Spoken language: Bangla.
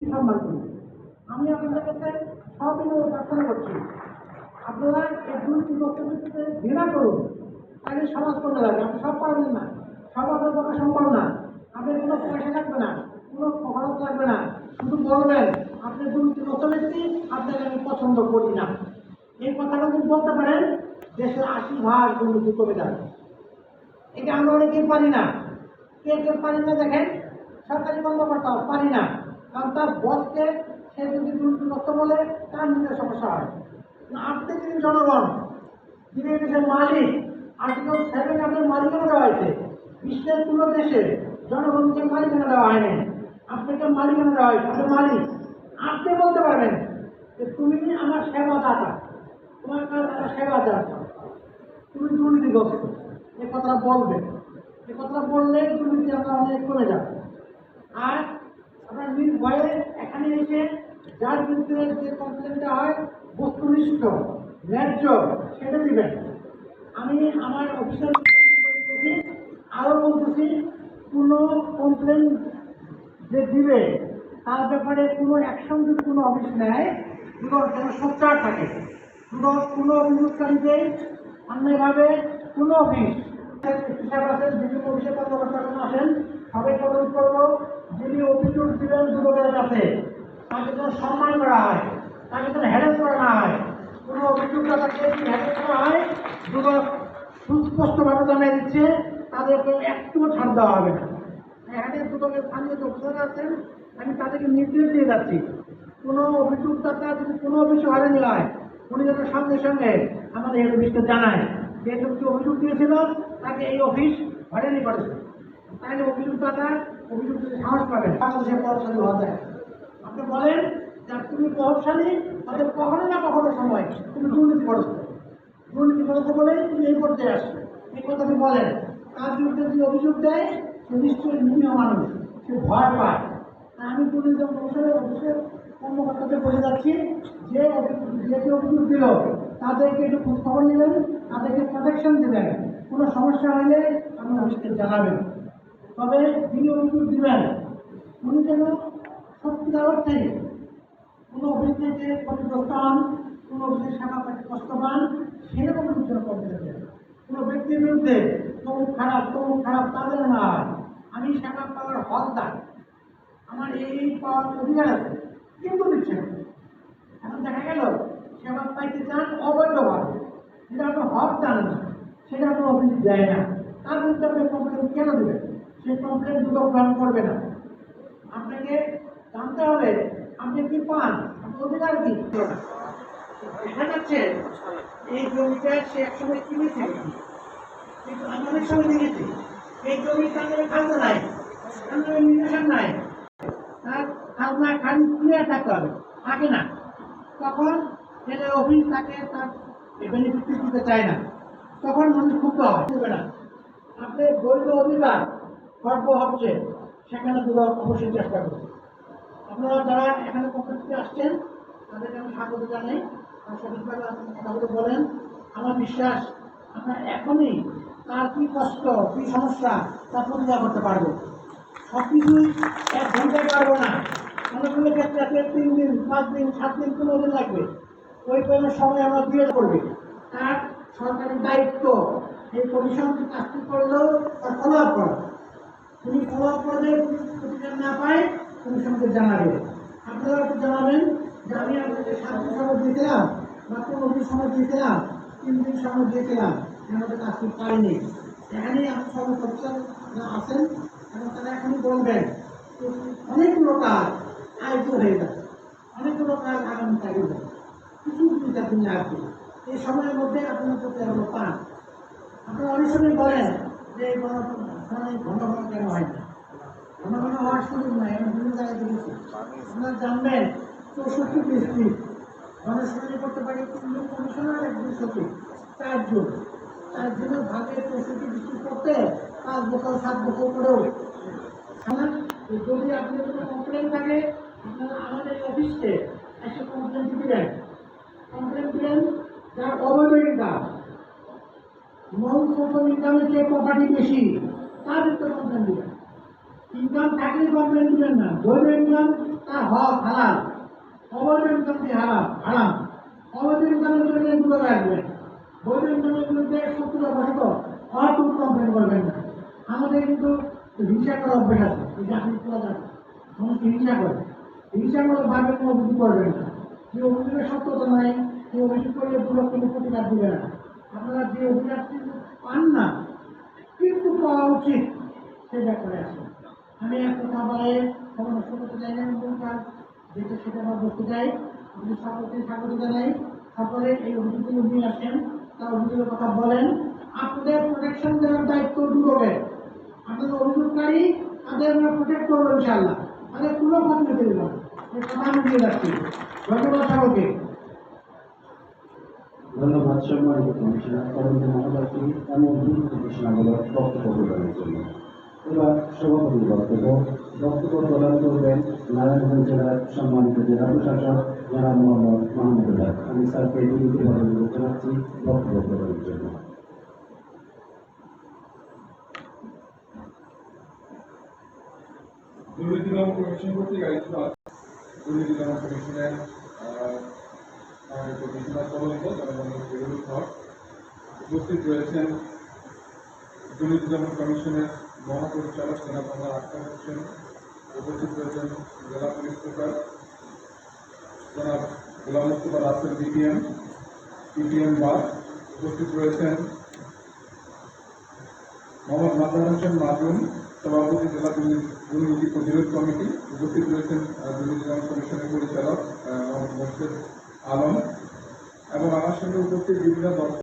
সম্মান করি। আমি আপনাদের কাছে সবিনয় প্রার্থনা করছি, আপনারা এই দুর্নীতি বক্তব্যকে ঘৃণা করুন, তাহলে সমাজ করে যাবে। আপনি সব পারবেন না, সব আপনার পক্ষে সম্ভব না। আপনার কোনো পয়সা লাগবে না, কোনো খরচ লাগবে না, শুধু বলবেন আপনি দুর্নীতি ব্যক্তি, আপনাকে আমি পছন্দ করি না। এই কথাটা যদি বলতে পারেন, দেশের ৮০% দুর্নীতি কমে যাবে। এটা আমরা অনেকেই পারি না। কে কে পারি না দেখেন, সরকারি কর্মকর্তা পারি না, কারণ তার বসকে সে যদি দুর্নীতিগ্রস্ত বলে তার নিজের সমস্যা হয়। আপনি যিনি জনগণ, যিনি দেশের মালিক, আর্টিকেল 7 আপনার মালিকানা দেওয়া হয়েছে। বিশ্বের কোনো দেশে জনগণকে মালিকানা দেওয়া হয়নি, আপনাকে মালিকানা দেওয়া হয়েছে, আপনি মালিক। আপনি বলতে পারবেন যে তুমি আমার সেবাদাতা, তোমার কাজ আমার সেবা দেওয়া, তুমি দুর্নীতিগ্রস্ত। এই কথাটা বলবেন, এই কথাটা বললে দুর্নীতি আমরা অনেক কমে যাবে। আর আপনার নির্ভয়ে এখানে এসে যার বিরুদ্ধে যে কমপ্লেনটা হয় বস্তুনিষ্ঠ ন্যায্য সেটা দিবেন। আমি আমার অফিসের আরও বলতেছি, কোনো কমপ্লেন যে দিবে তার ব্যাপারে কোনো অ্যাকশন যদি কোনো অফিস নেয়, যেন সোচ্চার থাকে। কোনো অভিযোগকারীকে অন্যায়ভাবে কোনো অফিস হিসাব আছেন, বিভিন্ন অফিসের কর্মকর্তারা আসেন, সবাইকে অনুরোধ করবো যিনি অভিযোগ দিবেন যুবকের কাছে তাকে যেন সম্মান করা হয়, তাকে যেন হ্যারাস করা না হয়। কোনো অভিযোগদাতাকে যদি হ্যারাস করা হয়, যুবক সুস্পষ্টভাবে জানিয়ে দিচ্ছে তাদেরকে একটুও ছাড় দেওয়া হবে না। এখানে যুবকের স্থানীয় যে অফিসার আছেন, আমি তাদেরকে নির্দেশ দিয়ে যাচ্ছি, কোনো অভিযোগদাতা যদি কোনো অফিসে হয়রানি হয়, উনি যেন সঙ্গে সঙ্গে আমাদের হেড অফিসকে জানায় যে অভিযোগ দিয়েছিল তাকে এই অফিস হয়রানি করেছে। তাহলে অভিযোগদাতা অভিযোগ দিতে সাহস পাবেন, বাংলাদেশের প্রভাবশালী হওয়া যায়। আপনি বলেন যে তুমি প্রভাবশালী, তাহলে কখনো না কখনো সময় তুমি দুর্নীতি করেছো, দুর্নীতি করেছো বলে তুমি এই পর্যায়ে আসছো, এই কথা তুমি বলেন। তার বিরুদ্ধে যদি অভিযোগ দেয় সে নিশ্চয়ই নিরীহ মানুষ, সে ভয় পায়। আমি দুর্নীতি অফিসের কর্মকর্তাদের বলে যাচ্ছি যে অভিযোগ দিল তাদেরকে একটু খোঁজ খবর নেবেন, তাদেরকে প্রোটেকশন দেবেন, কোনো সমস্যা হলে আপনি অফিসকে জানাবেন। তবে যিনি অভিযোগ দিবেন উনি যেন সত্যিকার অর্থে কোনো অফিস থেকে ক্ষতিগ্রস্ত হন, কোনো অফিসের শাখা থেকে কষ্ট পান, সেরকম লোকজন করতে দেবেন। কোনো ব্যক্তির বিরুদ্ধে তমুক খারাপ তাদের না হয়। আমি শাখা পাওয়ার হকদার, আমার এই পাওয়ার অধিকার আছে, কিন্তু দিচ্ছে না। এখন দেখা গেল সেবা পাইতে চান অবৈধভাবে, যেটা আপনার হক জানে না, সেটা আপনার অফিস দেয় না, তার বিরুদ্ধে আপনি কমপ্লেন কেন দেবেন? সেই কমপ্লেন দুদক গ্রহণ করবে না। আপনাকে জানতে হবে আপনি কি পান, আপনার অধিকার কি। দেখা যাচ্ছে এই জমিটা সে একসময় কিনেছে, কিন্তু আমি অনেক সময় দেখেছি এই জমি তাদের খাজনা নাই, তাদের নির্দেশন নাই, তার খাজনা খালি ক্লিয়ার থাকতে হবে, থাকে না। তখন সেটা অফিস তাকে তার বেনিফিট দিতে চায় না, তখন মানুষ ক্ষুব্ধ হবে না। আপনি বৈধ অধিকার সর্ব হচ্ছে সেখানে দুদক অবশ্যই চেষ্টা করছে। আপনারা যারা এখানে কমপ্লেক্সে আসছেন তাদেরকে আমি স্বাগত জানাই, সঠিকভাবে আপনি কথাগুলো বলেন। আমার বিশ্বাস আমরা এখনই তার কী কষ্ট কী সমস্যা তা প্রতিকার করতে পারবো। সব কিছুই 1 ঘন্টায় পারবো না, অনেকগুলো ক্ষেত্রে 3 দিন 5 দিন 7 দিন 15 দিন লাগবে। ওই কোনো সময় আমরা দিয়ে করবে, তার সরকারি দায়িত্ব এই কমিশন কাজটি করলেও তার ফলো আপ করা। তুমি ফলো আপ করলে প্রতিকার না পায় কমিশনকে জানাবে। আপনারা একটু জানাবেন যে আমি আপনাকে 7 দিন সময় দিয়েছিলাম, মাত্র 9 দিন সময় দিয়েছিলাম, 3 দিন সময় দিয়েছিলাম, আমাদের কাজটি পাইনি। এখানেই আপনি সমস্ত আছেন এবং তারা এখনই বলবেন অনেকগুলো কাজ আয়োজিত হয়ে যাবে, অনেকগুলো কাজ আগামী চালু হবে, কিছু চাকরি আসবে। এই সময়ের মধ্যে আপনার প্রতি পান। আপনারা অনেক সময় বলেন যে ঘন ঘন কেন হয় না, ঘন ঘন হওয়ার সুযোগ নাই, আমি বিভিন্ন জায়গায় দেখেছি। আপনারা জানবেন 64 ডিস্ট্রিক্ট গণশুনানি করতে পারি 3 জন কমিশনার 1 জন সচিব, 4 জন, 4 জনের ভাগে 64 ডিস্ট্রিক্ট করতে 5 বছর 7 বছর করেও। যদি আপনি কোনো কমপ্লেন থাকে আপনারা আমাদের অফিসে এসে কমপ্লেন দিবেন। কমপ্লেন দিবেন যার অবৈধ ইনকাম, নন সোশ্যাল ইনকামের যে প্রপার্টি বেশি তার ভিতরে কমপ্লেন দিবেন। ইনকাম থাকলে কমপ্লেন দিবেন না, বৈধ ইনকাম তা হক হালাল, অবৈধ ইনকামটি হারাম। অবৈধ ইনকামের বিরুদ্ধে দূরে রাখবেন, বৈধ ইনকামের বিরুদ্ধে শত্রুতা বসত অটুট কমপ্লেন করবেন না। আমাদের কিন্তু হিংসা করার অভ্যাস আছে, এই যে আপনি পুরো জানেন মানুষ হিংসা করে, হিংসা করে ভাবে কোনো অভিযোগ করবেন না। যে অভিযোগের সত্যতা নাই, সেই অভিযোগ করলে পুরো কোনো প্রতিকার দিবে না। আপনারা যে অভিযোগটি পান না কিন্তু পাওয়া উচিত সে ব্যাপারে আছে। আমি এক কথা বলে খবর নষ্ট করতে চাই না, এবং কাজ যেটা সেটা আমরা বলতে চাই। আপনি সকলকে স্বাগত জানাই, সকলে এই অভিযোগগুলো নিয়ে আসেন, তার অভিযোগের কথা বলেন। আপনাদের প্রোটেকশন দেওয়ার দায়িত্ব দুর্গের, আপনাদের অভিযোগকারী তাদের আমরা প্রোটেক্ট করবো ইনশাআল্লাহ, তাদের কোনো ক্ষতি হতে দেব না, এই কথা আমি দিয়ে যাচ্ছি। ধন্যবাদ সকলকে। ধন্যবাদ সম্মানিত কমিশনার তদন্ত মহোদয়কে এমন গুরুত্ব ঘোষণামূলক বক্তব্য প্রদানের জন্য। এবার সভাপতির বক্তব্য প্রদান করবেন নারায়ণগঞ্জ জেলার সম্মানিত জেলা প্রশাসক জনাব মোহাম্মদ মাহমুদুল্লাহ। আমি স্যারকে বিনীতভাবে অনুরোধ জানাচ্ছি বক্তব্য প্রদানের জন্য। দুর্নীতি দমন কমিশন কর্তৃক আয়োজিত দুর্নীতি দমন কমিশনের কমিশনার তদন্ত জনগণের বিরোধী হক উপস্থিত রয়েছেন দুর্নীতি দমন কমিশনের মহাপরিচালক জনাব মোহাম্মদ আখতার হোসেন, উপস্থিত রয়েছেন জেলা পুলিশ সুপার জনাব গোলাম মুস্তফা রাসেল পিপিএম বা, উপস্থিত রয়েছেন মোহাম্মদ মাজার হোসেন মাজুন, সভাপতি জেলা দুর্নীতি প্রতিরোধ কমিটি, উপস্থিত রয়েছেন দুর্নীতি দমন কমিশনের পরিচালক মোহাম্মদ মোর্শেদ আলম এবং আমার সঙ্গে উপস্থিত বিভিন্ন